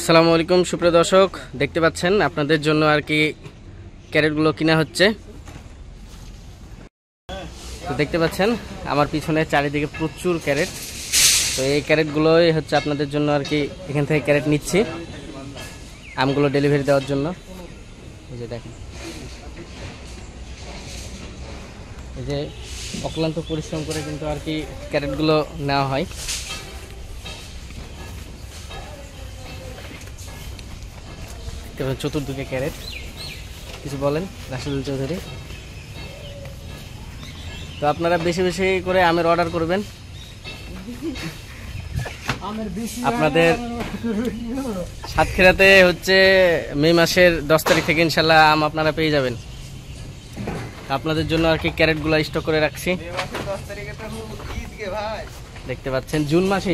আসসালামু আলাইকুম সুপ্রিয় দর্শক, দেখতে পাচ্ছেন আপনাদের জন্য আর কি ক্যারেটগুলো কিনা হচ্ছে। তো দেখতে পাচ্ছেন আমার পিছনে চারিদিকে প্রচুর ক্যারেট। তো এই ক্যারেটগুলোই হচ্ছে আপনাদের জন্য আর কি এখান থেকে ক্যারেট নিচ্ছি আমগুলো ডেলিভারি দেওয়ার জন্য। এই যে দেখেন, এই যে অক্লান্ত পরিশ্রম করে কিন্তু আর কি ক্যারেটগুলো নেওয়া হয়। চতুর্দিকে ক্যারেট। কিছু বলেন রাশিদুল চৌধুরী। তো আপনারা বেশি বেশি করে আমের অর্ডার করবেন। আপনাদের সাতক্ষীরাতে হচ্ছে মে মাসের 10 তারিখ থেকে ইনশাল্লাহ আম আপনারা পেয়ে যাবেন। আপনাদের জন্য আর কি ক্যারেটগুলো স্টক করে রাখছি। দেখতে পাচ্ছেন জুন মাসে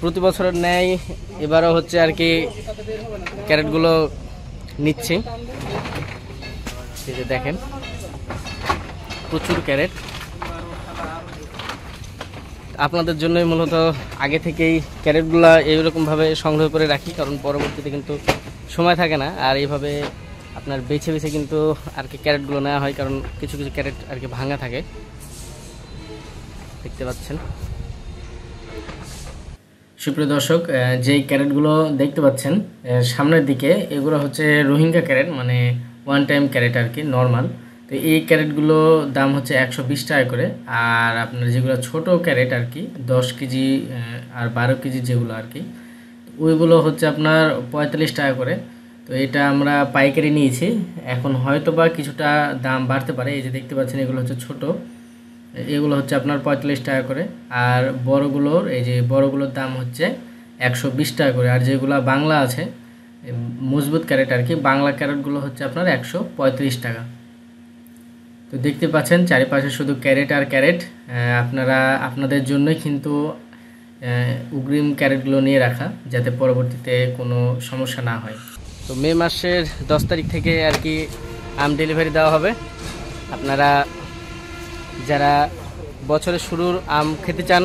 প্রতি বছরের ন্যায় এবারও হচ্ছে আর কি ক্যারেটগুলো নিচ্ছি। এই যে দেখেন প্রচুর ক্যারেট আপনাদের জন্যই মূলত আগে থেকেই ক্যারেটগুলো এইরকমভাবে সংগ্রহ করে রাখি, কারণ পরবর্তীতে কিন্তু সময় থাকে না। আর এইভাবে আপনার বেছে বেছে কিন্তু আর কি ক্যারেটগুলো নেওয়া হয়, কারণ কিছু কিছু ক্যারেট আর কি ভাঙা থাকে। দেখতে পাচ্ছেন সুপ্রিয় দর্শক, যেই ক্যারেটগুলো দেখতে পাচ্ছেন সামনের দিকে, এগুলো হচ্ছে রোহিঙ্গা ক্যারেট, মানে ওয়ান টাইম ক্যারেট আর কি, নর্মাল। তো এই ক্যারেটগুলো দাম হচ্ছে 120 টাকা করে। আর আপনার যেগুলো ছোট ক্যারেট আর কি 10 কেজি আর 12 কেজি যেগুলো আর কি, ওইগুলো হচ্ছে আপনার 45 টাকা করে। তো এটা আমরা পাইকারি নিয়েছি, এখন হয়তো বা কিছুটা দাম বাড়তে পারে। এই যে দেখতে পাচ্ছেন এগুলো হচ্ছে ছোট, এগুলো হচ্ছে আপনার 45 টাকা করে। আর বড়গুলোর, এই যে বড়গুলোর দাম হচ্ছে 120 টাকা করে। আর যেগুলো বাংলা আছে মজবুত ক্যারেট আর কি, বাংলা ক্যারেটগুলো হচ্ছে আপনার 135 টাকা। তো দেখতে পাচ্ছেন চারিপাশে শুধু ক্যারেট আর ক্যারেট। আপনারা আপনাদের জন্যই কিন্তু অগ্রিম ক্যারেটগুলো নিয়ে রাখা, যাতে পরবর্তীতে কোনো সমস্যা না হয়। তো মে মাসের 10 তারিখ থেকে আর কি আম ডেলিভারি দেওয়া হবে। আপনারা যারা বছরের শুরুর আম খেতে চান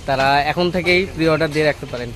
তারা এখন থেকেই প্রি অর্ডার দিয়ে রাখতে পারেন।